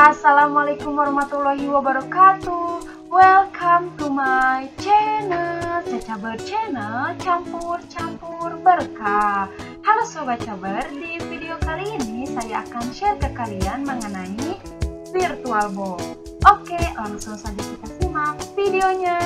Assalamualaikum warahmatullahi wabarakatuh. Welcome to my channel, Cacaber Channel, campur-campur berkah. Halo Sobat Caber, di video kali ini saya akan share ke kalian mengenai VirtualBox. Oke, langsung saja kita simak videonya.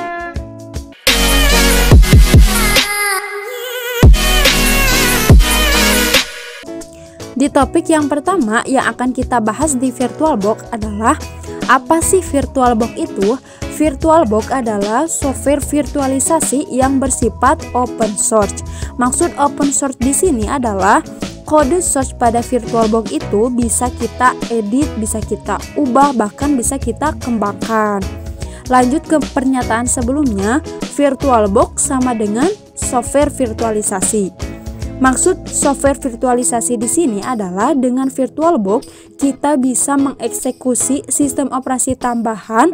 Di topik yang pertama yang akan kita bahas di VirtualBox adalah apa sih VirtualBox itu? VirtualBox adalah software virtualisasi yang bersifat open source. Maksud open source di sini adalah kode source pada VirtualBox itu bisa kita edit, bisa kita ubah, bahkan bisa kita kembangkan. Lanjut ke pernyataan sebelumnya, VirtualBox sama dengan software virtualisasi. Maksud software virtualisasi di sini adalah dengan VirtualBox kita bisa mengeksekusi sistem operasi tambahan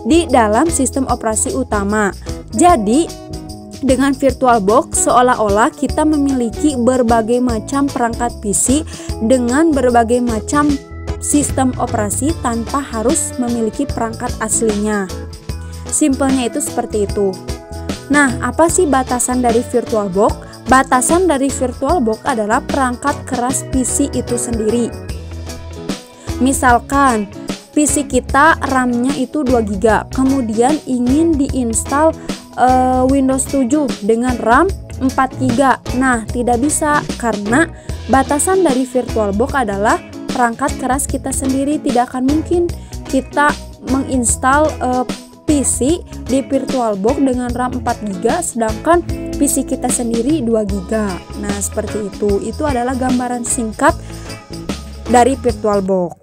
di dalam sistem operasi utama. Jadi dengan VirtualBox seolah-olah kita memiliki berbagai macam perangkat PC dengan berbagai macam sistem operasi tanpa harus memiliki perangkat aslinya. Simpelnya itu seperti itu. Nah, apa sih batasan dari VirtualBox? Batasan dari VirtualBox adalah perangkat keras PC itu sendiri. Misalkan PC kita RAM-nya itu 2 GB, kemudian ingin diinstal Windows 7 dengan RAM 4 GB. Nah, tidak bisa karena batasan dari VirtualBox adalah perangkat keras kita sendiri. Tidak akan mungkin kita menginstal PC di VirtualBox dengan RAM 4 GB sedangkan PC kita sendiri 2 GB. Nah, seperti itu. Itu adalah gambaran singkat dari VirtualBox.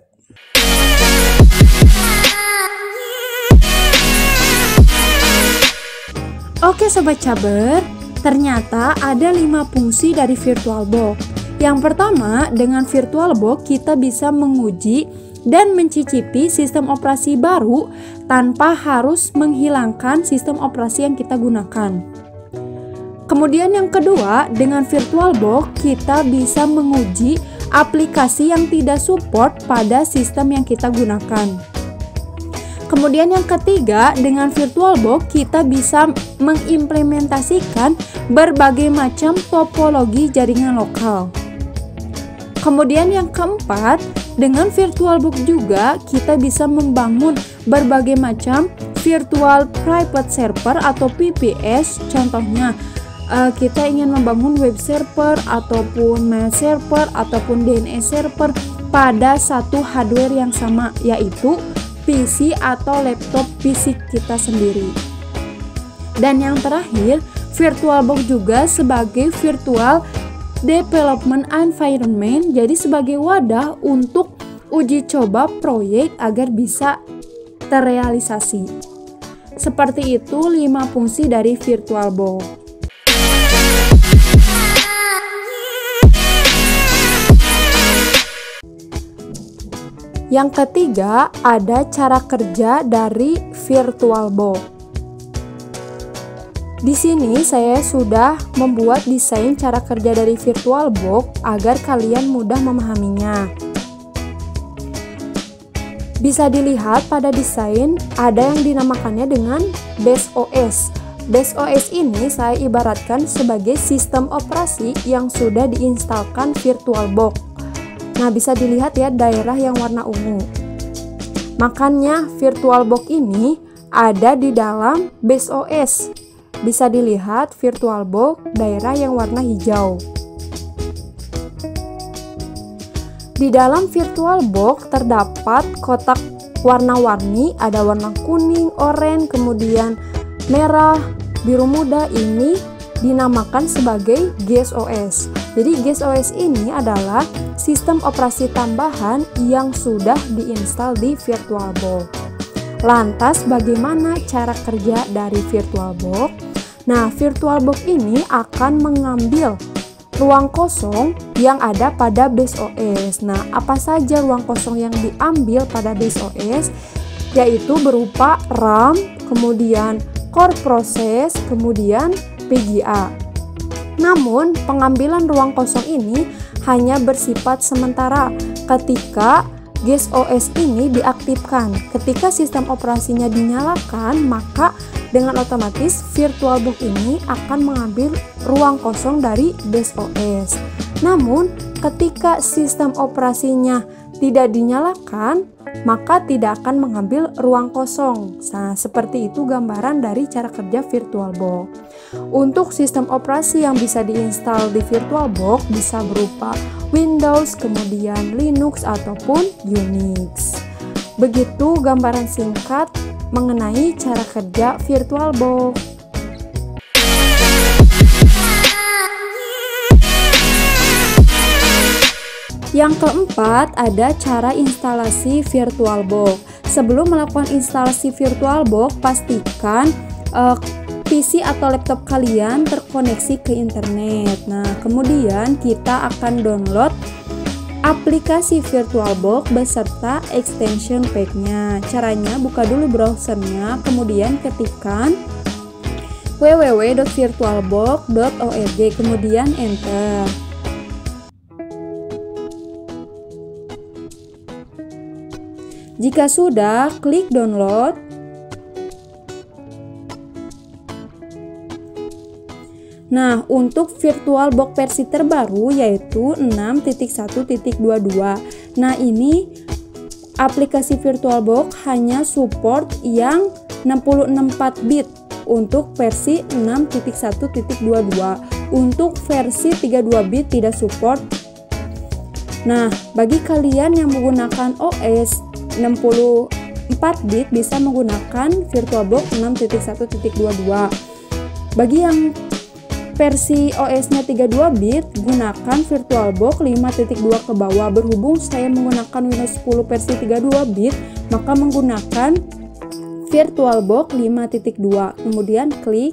Oke Sobat Caber, ternyata ada 5 fungsi dari VirtualBox. Yang pertama, dengan VirtualBox kita bisa menguji dan mencicipi sistem operasi baru tanpa harus menghilangkan sistem operasi yang kita gunakan. Kemudian yang kedua, dengan VirtualBox kita bisa menguji aplikasi yang tidak support pada sistem yang kita gunakan. Kemudian yang ketiga, dengan VirtualBox kita bisa mengimplementasikan berbagai macam topologi jaringan lokal. Kemudian yang keempat, dengan VirtualBox juga kita bisa membangun berbagai macam virtual private server atau VPS. Contohnya, kita ingin membangun web server ataupun mail server ataupun DNS server pada satu hardware yang sama, yaitu PC atau laptop PC kita sendiri. Dan yang terakhir, VirtualBox juga sebagai virtual development environment, jadi sebagai wadah untuk uji coba proyek agar bisa terrealisasi. Seperti itu 5 fungsi dari VirtualBox. Yang ketiga, ada cara kerja dari VirtualBox. Di sini saya sudah membuat desain cara kerja dari VirtualBox agar kalian mudah memahaminya. Bisa dilihat pada desain ada yang dinamakannya dengan Base OS. Base OS ini saya ibaratkan sebagai sistem operasi yang sudah diinstalkan VirtualBox. Nah, bisa dilihat ya daerah yang warna ungu. Makanya VirtualBox ini ada di dalam Base OS. Bisa dilihat VirtualBox daerah yang warna hijau. Di dalam VirtualBox terdapat kotak warna-warni, ada warna kuning, oranye, kemudian merah, biru muda. Ini dinamakan sebagai GSOS. Jadi GSOS ini adalah sistem operasi tambahan yang sudah diinstal di VirtualBox. Lantas bagaimana cara kerja dari VirtualBox? Nah, VirtualBox ini akan mengambil ruang kosong yang ada pada Base OS. Nah, apa saja ruang kosong yang diambil pada Base OS? Yaitu berupa RAM, kemudian core process, kemudian PGA. Namun, pengambilan ruang kosong ini hanya bersifat sementara ketika Guest OS ini diaktifkan. Ketika sistem operasinya dinyalakan, maka dengan otomatis VirtualBox ini akan mengambil ruang kosong dari Guest OS. Namun, ketika sistem operasinya tidak dinyalakan, maka tidak akan mengambil ruang kosong. Nah, seperti itu gambaran dari cara kerja VirtualBox. Untuk sistem operasi yang bisa diinstal di VirtualBox bisa berupa Windows, kemudian Linux ataupun Unix. Begitu gambaran singkat mengenai cara kerja VirtualBox. Yang keempat, ada cara instalasi VirtualBox. Sebelum melakukan instalasi VirtualBox, pastikan PC atau laptop kalian terkoneksi ke internet. Nah, kemudian kita akan download aplikasi VirtualBox beserta extension pack-nya. Caranya, buka dulu browsernya, kemudian ketikkan www.virtualbox.org, kemudian enter. Jika sudah, klik download. Nah, untuk VirtualBox versi terbaru yaitu 6.1.22. Nah, ini aplikasi VirtualBox hanya support yang 64 bit untuk versi 6.1.22. Untuk versi 32 bit tidak support. Nah, bagi kalian yang menggunakan OS 64 bit bisa menggunakan VirtualBox 6.1.22. Bagi yang versi OS-nya 32 bit, gunakan VirtualBox 5.2 ke bawah. Berhubung saya menggunakan Windows 10 versi 32 bit, maka menggunakan VirtualBox 5.2. Kemudian klik.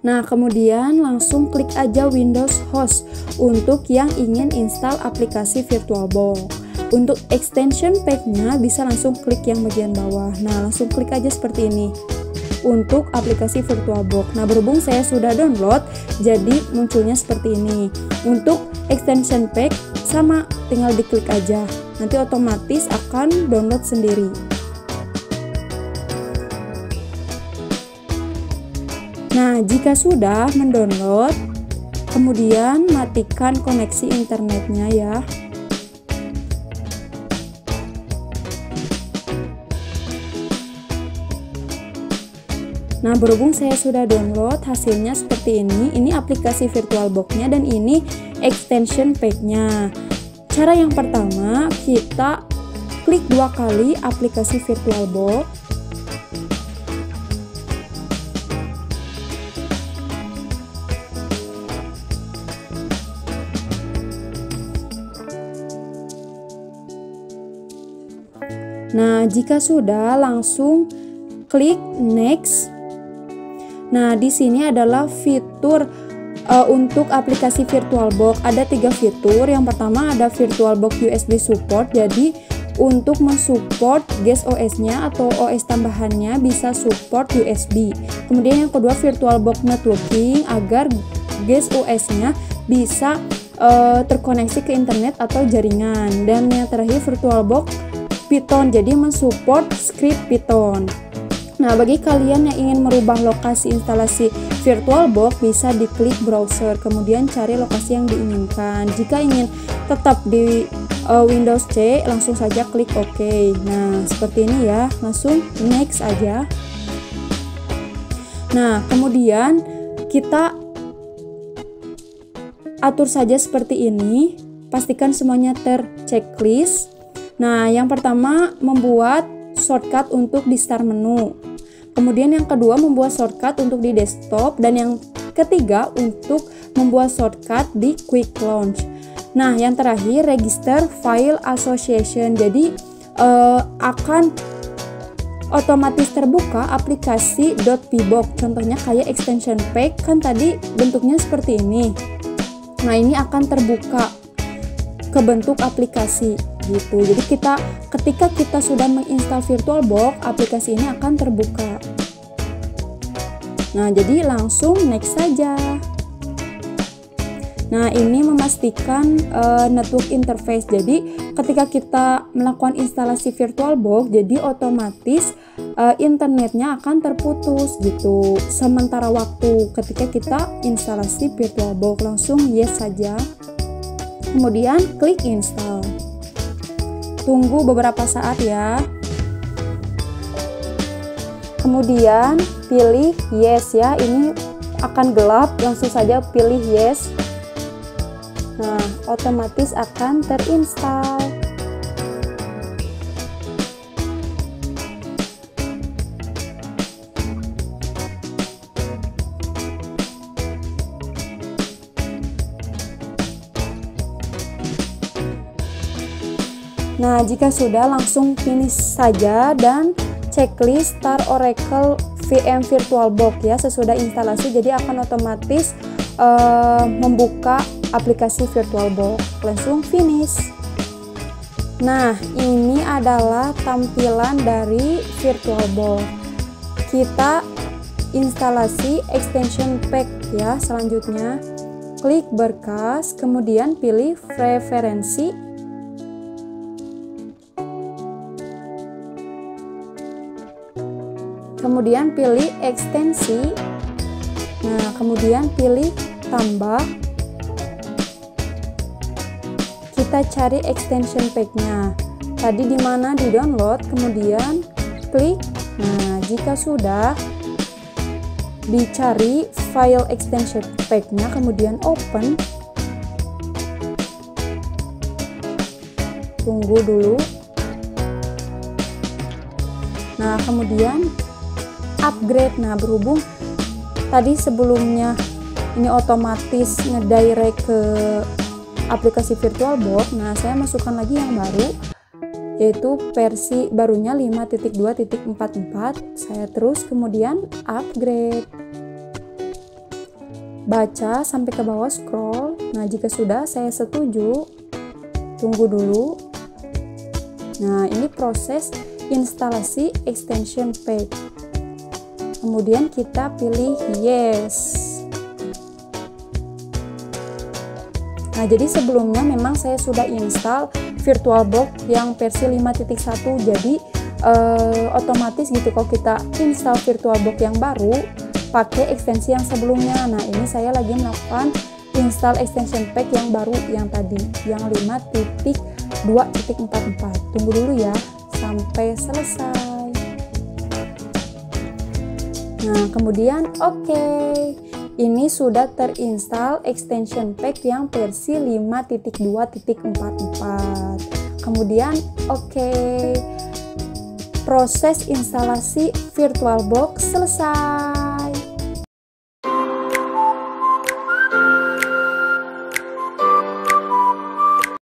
Nah, kemudian langsung klik aja Windows Host untuk yang ingin install aplikasi VirtualBox. Untuk extension pack-nya bisa langsung klik yang bagian bawah. Nah, langsung klik aja seperti ini untuk aplikasi VirtualBox. Nah, berhubung saya sudah download, jadi munculnya seperti ini. Untuk extension pack sama, tinggal diklik aja. Nanti otomatis akan download sendiri. Nah, jika sudah mendownload, kemudian matikan koneksi internetnya ya. Nah, berhubung saya sudah download, hasilnya seperti ini. Ini aplikasi VirtualBox-nya dan ini extension pack-nya. Cara yang pertama, kita klik 2 kali aplikasi VirtualBox. Nah, jika sudah, langsung klik next. Nah, di sini adalah fitur untuk aplikasi VirtualBox. Ada 3 fitur. Yang pertama ada VirtualBox USB support. Jadi untuk mensupport guest OS-nya atau OS tambahannya bisa support USB. Kemudian yang kedua VirtualBox networking agar guest OS-nya bisa terkoneksi ke internet atau jaringan. Dan yang terakhir VirtualBox Python. Jadi mensupport script Python. Nah, bagi kalian yang ingin merubah lokasi instalasi VirtualBox bisa diklik browser, kemudian cari lokasi yang diinginkan. Jika ingin tetap di Windows C, langsung saja klik OK. Nah, seperti ini ya, langsung next aja. Nah, kemudian kita atur saja seperti ini, pastikan semuanya terchecklist. Nah, yang pertama membuat shortcut untuk di start menu. Kemudian yang kedua membuat shortcut untuk di desktop, dan yang ketiga untuk membuat shortcut di quick launch. Nah, yang terakhir register file association. Jadi akan otomatis terbuka aplikasi .pbox. Contohnya kayak extension pack kan tadi bentuknya seperti ini. Nah, ini akan terbuka ke bentuk aplikasi gitu. Jadi ketika kita sudah menginstal VirtualBox, aplikasi ini akan terbuka. Nah, jadi langsung next saja. Nah, ini memastikan network interface. Jadi, ketika kita melakukan instalasi VirtualBox, jadi otomatis internetnya akan terputus gitu sementara waktu ketika kita instalasi VirtualBox. Langsung yes saja. Kemudian klik install. Tunggu beberapa saat ya. Kemudian pilih yes ya. Ini akan gelap, langsung saja pilih yes. Nah, otomatis akan terinstall. Nah, jika sudah, langsung finish saja dan checklist Start Oracle VM VirtualBox ya. Sesudah instalasi, jadi akan otomatis membuka aplikasi VirtualBox. Langsung finish. Nah, ini adalah tampilan dari VirtualBox. Kita instalasi extension pack ya. Selanjutnya klik berkas, kemudian pilih preferensi. Kemudian pilih ekstensi. Nah, kemudian pilih tambah. Kita cari extension pack-nya. Tadi di mana di download, kemudian klik. Nah, jika sudah, dicari file extension pack-nya, kemudian open. Tunggu dulu. Nah, kemudian upgrade. Nah, berhubung tadi sebelumnya ini otomatis ngedirect ke aplikasi VirtualBox, nah saya masukkan lagi yang baru, yaitu versi barunya 5.2.44. Saya terus kemudian upgrade, baca sampai ke bawah, scroll. Nah, jika sudah, saya setuju. Tunggu dulu. Nah, ini proses instalasi extension pack. Kemudian kita pilih yes. Nah, jadi sebelumnya memang saya sudah install VirtualBox yang versi 5.1. Jadi otomatis gitu kalau kita install VirtualBox yang baru pakai ekstensi yang sebelumnya. Nah, ini saya lagi melakukan install extension pack yang baru yang tadi, yang 5.2.44. Tunggu dulu ya sampai selesai. Nah, kemudian oke. Ini sudah terinstall extension pack yang versi 5.2.44. Kemudian oke. Proses instalasi VirtualBox selesai.